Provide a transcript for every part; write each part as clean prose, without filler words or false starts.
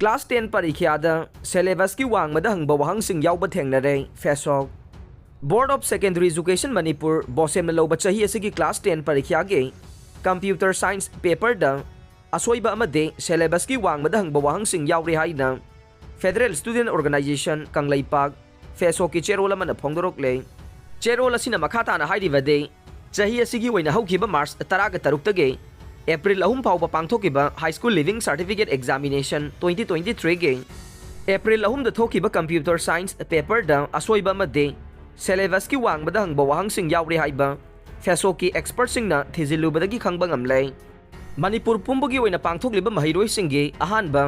class 10 परीक्षा syllabus की वांगमद हंगबा वहांगसिंग यावबा थेंगनरे फेसोक board of secondary education Manipur BOSEM लौब चाही असगी क्लास 10 परीक्षा के कंप्यूटर साइंस पेपर द असोइबा अमदे सिलेबस की वांगमद हंगबा वहांगसिंग यावरे हाइना फेडरल स्टूडेंट ऑर्गेनाइजेशन कंगलैपाक फेसोक की चेरोल अमना फोंदोरकले चेरोल असिना मखाताना हाइरिबदे चाही असगी ओइना हौखिबा मार्च 13 तगे एप्रिल 3 फाउबा पांगथोकिबा high school leaving certificate examination 2023 गे एप्रिल 3 थोकिबा कंप्यूटर साइंस पेपर द असोइबा अमदे सिलेबस की वांगबदा हंगबा वहांगसिंग यावरे हाइबा फेसोक की एक्सपर्ट सिंगना थिजिलुबदगी खंगबा ngamle मणिपुर पुंबगी ओइना पांगथोकलिबा महिरोइसिंगे अहानबा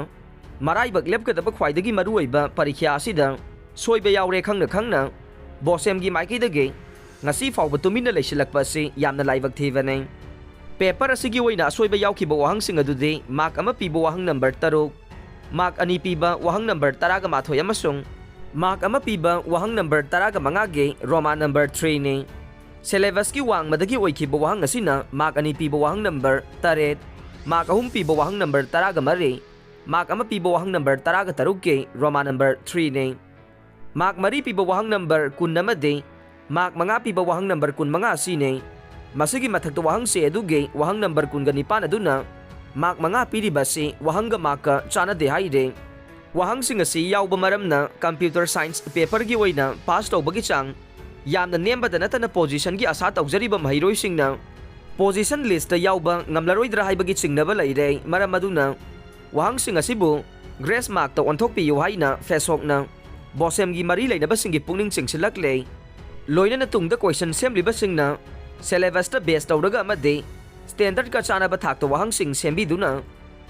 मराइबक लेपकदबा ख्वाइदगी मरुओइबा परीक्षा असिदा सोइबा यावरे खंगना खंगना बोसेमगी माइकैदगे ngasi फाउबा तुमिना लेसिलकपा से यामना लाइबक थेबने पेपर असिगी ओइना सोइबा यावखिबा वहांगसिंग अदुदे मार्क अमा पीबा वहांग नंबर 13 मार्क अनि पीबा वहांग नंबर 18 अमसुंग मार्क अमा पीबा वहांग नंबर 15 गे रोमान नंबर 3 ने सिलेबस की वांगमदगी ओइखिबा वहांग असिना मार्क अनि पीबा वहांग नंबर 13 मार्क 3 पीबा वहांग नंबर 13 मार्क अमा पीबा वहांग नंबर 13 गे रोमान नंबर 3 ने मार्क 3 पीबा वहांग नंबर 19 मार्क 5 पीबा वहांग नंबर 15 असिने मसिगी मथक्ता वहांग से अदुगे वहांग नंबर 19 अदुना मार्क 5 पीरिबसे वहांग मार्क चानदे हाइरे वहांग सिंग असि यावबा मरमना कंप्यूटर साइंस पेपर की ओइना पास तौबगी चांग यामना नेमबदा नतना पोजीशन की आशा तौजरिबा महिरोइ सिंगना पोजीशन लिस्ट यावबा ngamlaroidra हाइबगी चिंगनबा लैरे मरम अदुना वहांग सिंग असिबु ग्रेस मार्क तो ओंथोकपियो हाइना फेसोकना बोसेमगी मरी लैनबा सिंगी पुंगनिंग चिंगसिलकले लोइनना तुंगदा क्वेश्चन सेमलिबा सिंगना सिलेबस ता बेस तौरगा अमदे स्टैंडर्ड का चानबा थाक्तो वहांग सिंग सेमबिदुना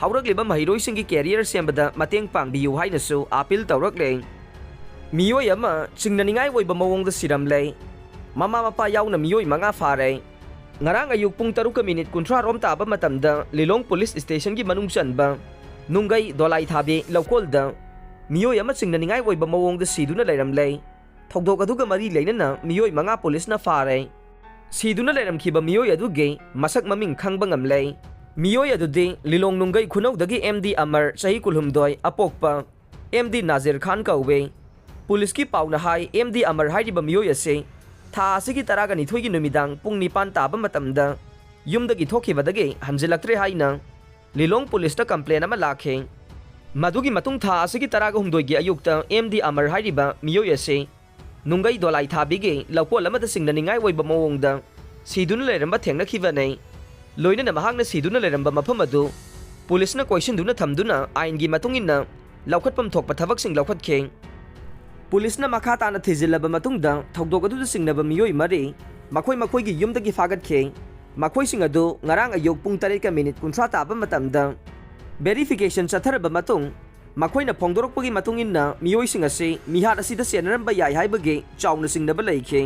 हौरकलिबा महिरोइ सिंगी कैरियर सेमबदा मतेंग पांगबियु हाइनसु अपील तौरकले मियोय अमा चिंगननिंगाय ओइबा मवोंगदा सिरमले ममा मपा याउना मियोय 5 फारे ngarang ayuk pung 3:30 rom taba matamda Lilong Police Station की मनुंग चनबा नुंगई दोलाई थाबे लौकोलदा मियोय अमा चिंगननिंगाय ओइबा मवोंगदा सिदुना लैरमले थौदोक अदुगा मरी लैनना मियोय 5 पुलिसना फारे सिदुना लैरमखिबा मियोय अदुगे मसक ममिंग खंगबा ngamle मियोय अदुदे लिलोंग नुंगई खुनौदगी MD अमर चही कुलहुमदोय अपोकपा MD नाजिर खान कौवे पुलिस की पाउना हाई MD अमर हाइरिबा मियोय असे था असिगी 12 की नुमिदांग पुंग 9 ताबा मतमदा युमदगी थोखिबदगे हंजिलक्त्रे हाइना लिलोंग पुलिस ता कंप्लेन अमा लाखे मदुगी मतुंग था असिगी 12 की अयुक्ता MD अमर हाइरिबा मियोय असे नुंगई दोलाई थाबिगे लौकोल अमदा सिंगननिंगाय ओइबा मवोंगदा सिदुना लेरंबा थेंगनखिबनै लोइनना महांगना सिदुना लेरंबा मफम अदु पुलिसना क्वेश्चन थमदुना आइनगी मतुंगिना लौखटपम थोकपा थबकसिंग लौखटखे पुलिसना मखा ताना थिजिलबा मतुंगदा थौदोक अदुदा सिंगनबा मियोय मरी मखोय मखोयगी युमदगी फागतखे मखोय सिंग अदु ngarang ayuk pung 3:30 ताबा मतमदा वेरिफिकेशन चथरबा मतुंग मखोयना फोंदोरकपगी मतुंगिना मियोय सिंग असे मिहार असिदा सेनरंबा याय हाइबगे चाउना सिंगनबा लैखे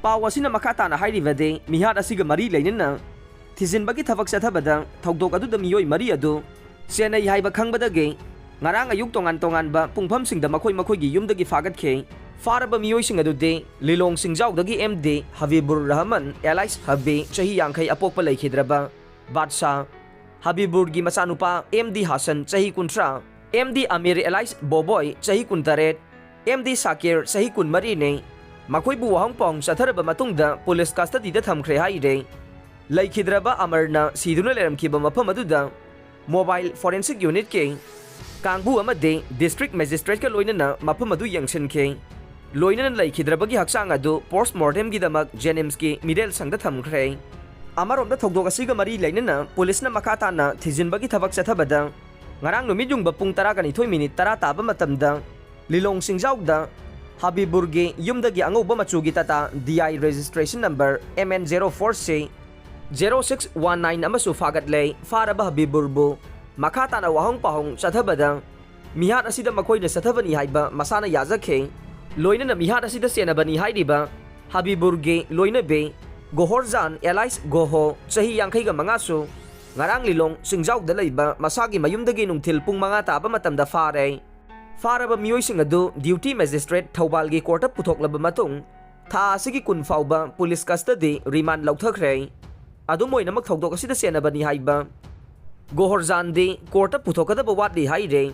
पाव असिना मखा ताना हाइरिबदे मिहार असिगा मरी लैनना थिजिनबगी थबक चथबदा थौदोक अदुदा मियोय मरी अदु सेनई हाइबा खंगबदगे ngarang ayuk tongan ba pungpham singda makhoi makhoigi yumdagi fagatखे फारबा मियोय सिंग अदुदे लिलोंग सिंगजाउदगी MD हबीबुर रहमान एलाइस हबी चही यांखै अपोकपा लैखिद्रबा बादशाह हबीबुरगी मचानुपा MD हसन चही 30 MD अमीर एलाइस बोबोय चही 18 MD साकिर चही 13 ने मखोइबु वहांग Pong चथरबा मतुंगदा police कस्टडीदा थमख्रे हाइरे लैखिद्रबा अमरना सिदुना लेरमखिबा मफम अदुदा mobile forensic unit के कांगबू अमदे डिस्ट्रिक्ट मजिस्ट्रेट का लोइनना मफम अदु यंगसनखे लोइनना लैखिद्रबगी हक्सांग अदु पोस्टमार्टम गिदमक जेनिम्स की मिडेल संगदा थमख्रे अमरोमदा थौदोक असिगा मरी लैनना पुलिसना मखा ताना थिजिनबगी थबक चथबदा ngarang नुमिदुंगबा पुंग 12:30 ताबा मतमदा लिलोंग सिंगजाउदा हबीबुरगी युमदगी अंगौबा मचुगी तता DI रजिस्ट्रेशन नंबर MN04 से 0619 अमसु फागतले फारबा हबीबुरबु मखा ताना वाहंग पाहंग चथबदा मिहार असिदा मखोइना चथबनी हाइबा मसाना याजखे लोइनना मिहार असिदा सेनबनी हाइरिबा हबीबुरगी लोइनबे गोहरजान एलाइस गोहो चही यांखैगा मंगासु ngarang लिलोंग सिंगजाउदा लैबा मसागी मयुमदगी नुंगथिल पुंग 5 ताबा मतमदा फारे फारबा मियोय सिंग अदु ड्यूटी मजिस्ट्रेट थौबालगी कोर्ट पुथोकलबा मतुंग था असिगी 10 फाउबा पुलिस कस्टडी रिमांड लौथखरे अदु मोइनमक थौदोक असिदा सेनबनी हाइबा गोहरजान दे कोर्ट पुथोकदबा वाटली हाइरे